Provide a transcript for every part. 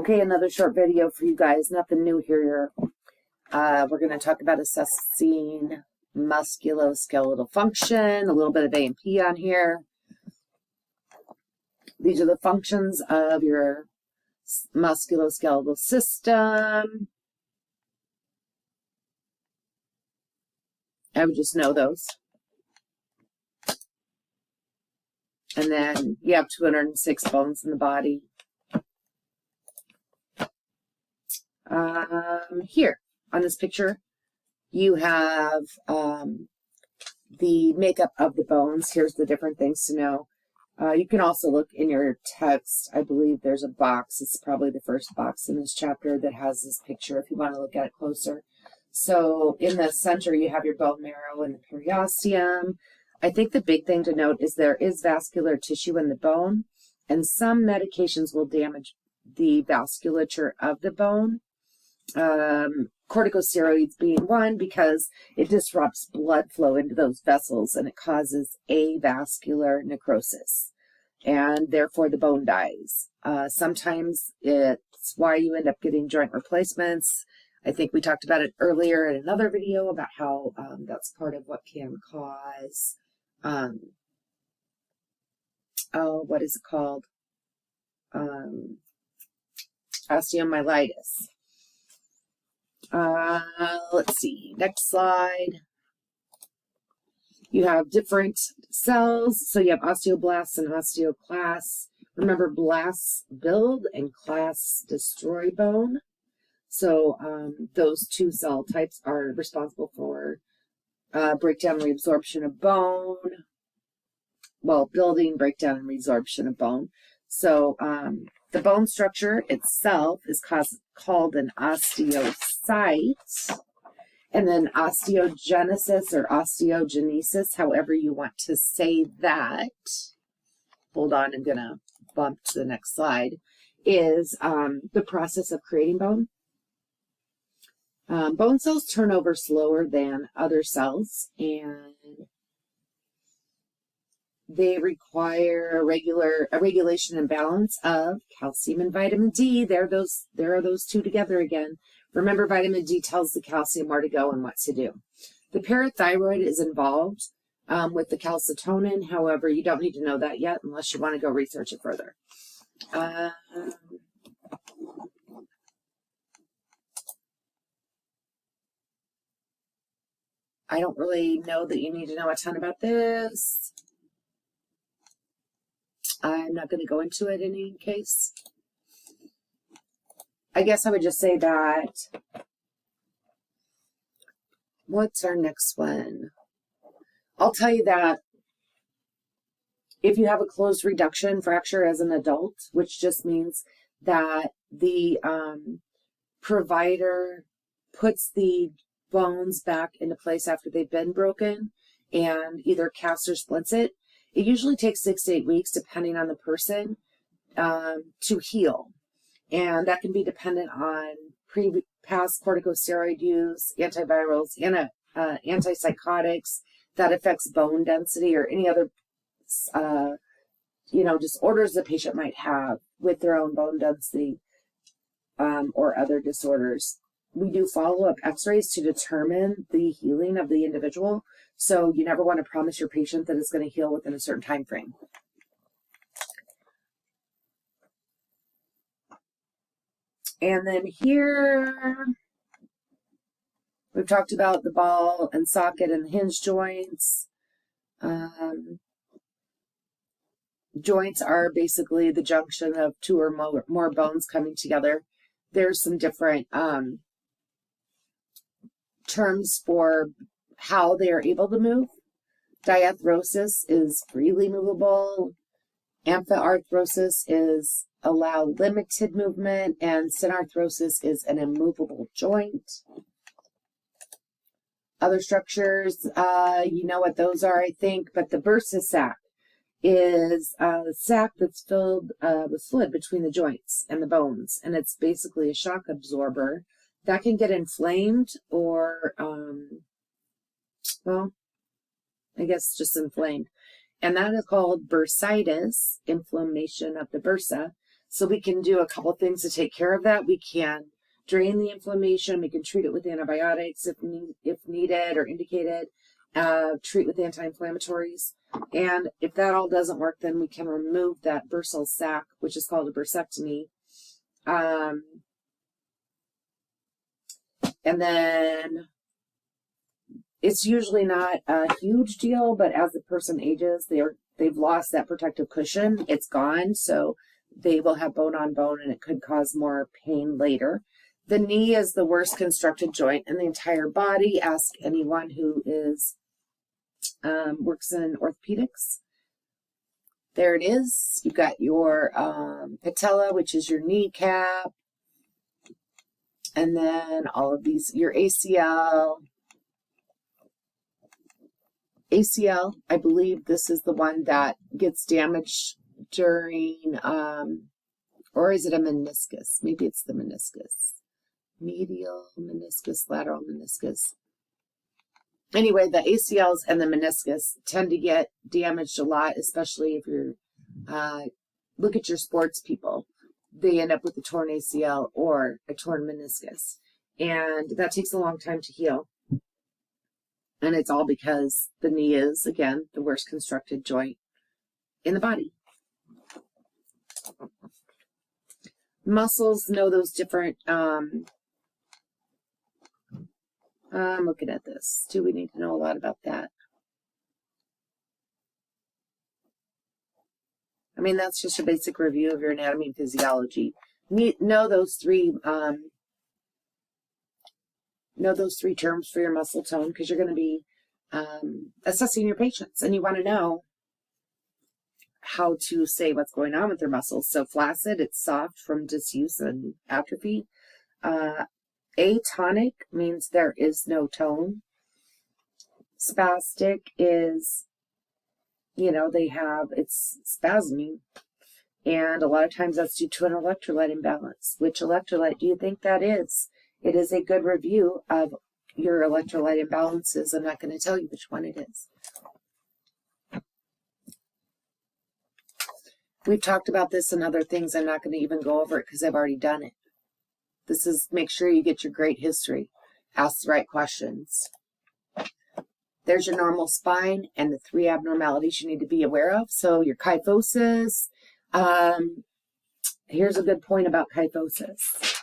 Okay, another short video for you guys. Nothing new here. We're going to talk about assessing musculoskeletal function, a little bit of A&P on here. These are the functions of your musculoskeletal system. I would just know those. And then you have 206 bones in the body. Here on this picture, you have the makeup of the bones. Here's the different things to know. You can also look in your text. I believe there's a box. It's probably the first box in this chapter that has this picture if you want to look at it closer. So in the center, you have your bone marrow and the periosteum. I think the big thing to note is there is vascular tissue in the bone, and some medications will damage the vasculature of the bone. Corticosteroids being one, because it disrupts blood flow into those vessels and it causes avascular necrosis, and therefore the bone dies. Sometimes it's why you end up getting joint replacements. I think we talked about it earlier in another video about how that's part of what can cause, what is it called? Osteomyelitis. Let's see, next slide. You have different cells. So you have osteoblasts and osteoclasts. Remember, blasts build and clasts destroy bone. So those two cell types are responsible for breakdown and reabsorption of bone. Well, building, breakdown, and reabsorption of bone. So the bone structure itself is called an osteocyte, and then osteogenesis or osteogenesis, however you want to say that. Hold on, I'm going to bump to the next slide, is the process of creating bone. Bone cells turn over slower than other cells, and they require a regulation and balance of calcium and vitamin D. There are those two together again. Remember, vitamin D tells the calcium where to go and what to do. The parathyroid is involved with the calcitonin. However, you don't need to know that yet unless you want to go research it further. I don't really know that you need to know a ton about this. I'm not going to go into it in any case. I guess I would just say that, what's our next one? I'll tell you that if you have a closed reduction fracture as an adult, which just means that the provider puts the bones back into place after they've been broken and either casts or splits it, it usually takes 6 to 8 weeks, depending on the person, to heal. And that can be dependent on past corticosteroid use, antivirals, antipsychotics that affects bone density, or any other, disorders the patient might have with their own bone density, or other disorders. We do follow-up x-rays to determine the healing of the individual. So you never want to promise your patient that it's going to heal within a certain time frame. And then here, we've talked about the ball and socket and the hinge joints. Joints are basically the junction of two or more bones coming together. There's some different terms for how they are able to move. Diarthrosis is freely movable. Amphiarthrosis is allow limited movement, and synarthrosis is an immovable joint. Other structures, you know what those are, I think, but the bursa sac is a sac that's filled with fluid between the joints and the bones, and it's basically a shock absorber that can get inflamed or, I guess just inflamed. And that is called bursitis, inflammation of the bursa. So we can do a couple things to take care of that. We can drain the inflammation. We can treat it with antibiotics if needed or indicated. Treat with anti-inflammatories. And if that all doesn't work, then we can remove that bursal sac, which is called a bursectomy. And then it's usually not a huge deal, but as the person ages, they've lost that protective cushion. It's gone, so they will have bone on bone, and it could cause more pain later. The knee is the worst constructed joint in the entire body. Ask anyone who is works in orthopedics. There it is. You've got your patella, which is your kneecap, and then all of these, your ACL. ACL, I believe this is the one that gets damaged during, or is it a meniscus? Maybe it's the meniscus. Medial meniscus, lateral meniscus. Anyway, the ACLs and the meniscus tend to get damaged a lot, especially if you're, look at your sports people. They end up with a torn ACL or a torn meniscus. And that takes a long time to heal. And it's all because the knee is, again, the worst constructed joint in the body. Muscles know those different, I'm looking at this. Do we need to know a lot about that? I mean, that's just a basic review of your anatomy and physiology. Know those three terms for your muscle tone, because you're going to be assessing your patients, and you want to know how to say what's going on with their muscles. So flaccid, it's soft from disuse and atrophy. Atonic means there is no tone. Spastic is, it's spasming. And a lot of times that's due to an electrolyte imbalance. Which electrolyte do you think that is? It is a good review of your electrolyte imbalances. I'm not going to tell you which one it is. We've talked about this and other things. I'm not going to even go over it because I've already done it. This is, make sure you get your great history. Ask the right questions. There's your normal spine and the 3 abnormalities you need to be aware of. So your kyphosis. Here's a good point about kyphosis.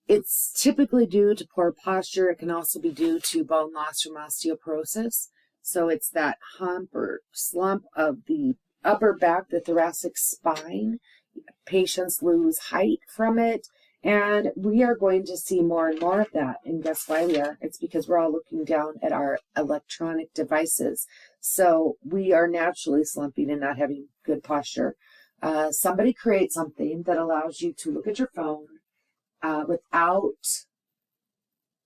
It's typically due to poor posture. It can also be due to bone loss from osteoporosis. So it's that hump or slump of the upper back, the thoracic spine. Patients lose height from it. And we are going to see more and more of that. And guess why we are? It's because we're all looking down at our electronic devices. So we are naturally slumping and not having good posture. Somebody create something that allows you to look at your phone without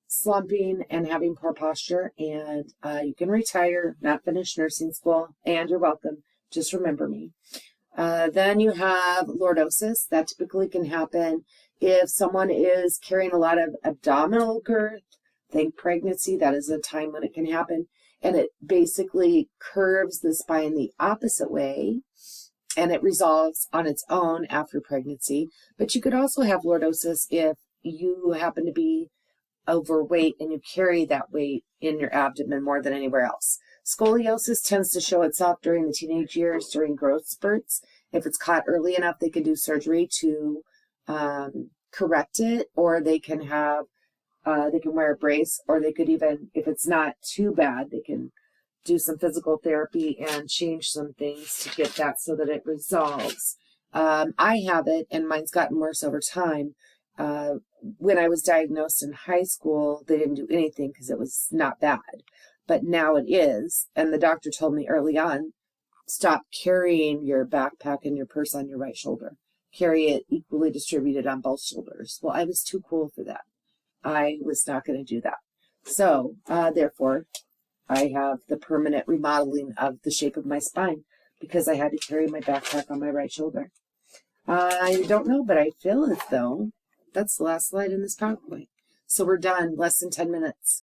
slumping and having poor posture. And you can retire, not finish nursing school, and you're welcome. Just remember me. Then you have lordosis. That typically can happen if someone is carrying a lot of abdominal girth. Think pregnancy. That is a time when it can happen. And it basically curves the spine the opposite way. And it resolves on its own after pregnancy. But you could also have lordosis if you happen to be overweight and you carry that weight in your abdomen more than anywhere else. Scoliosis tends to show itself during the teenage years, during growth spurts. If it's caught early enough, they can do surgery to correct it, or they can have, they can wear a brace, or they could even, if it's not too bad, they can do some physical therapy and change some things to get that so that it resolves. I have it, and mine's gotten worse over time. When I was diagnosed in high school, they didn't do anything because it was not bad. But now it is, and the doctor told me early on, stop carrying your backpack and your purse on your right shoulder. Carry it equally distributed on both shoulders. Well, I was too cool for that. I was not going to do that. So, therefore, I have the permanent remodeling of the shape of my spine because I had to carry my backpack on my right shoulder. I don't know, but I feel as though that's the last slide in this PowerPoint. So we're done, less than 10 minutes.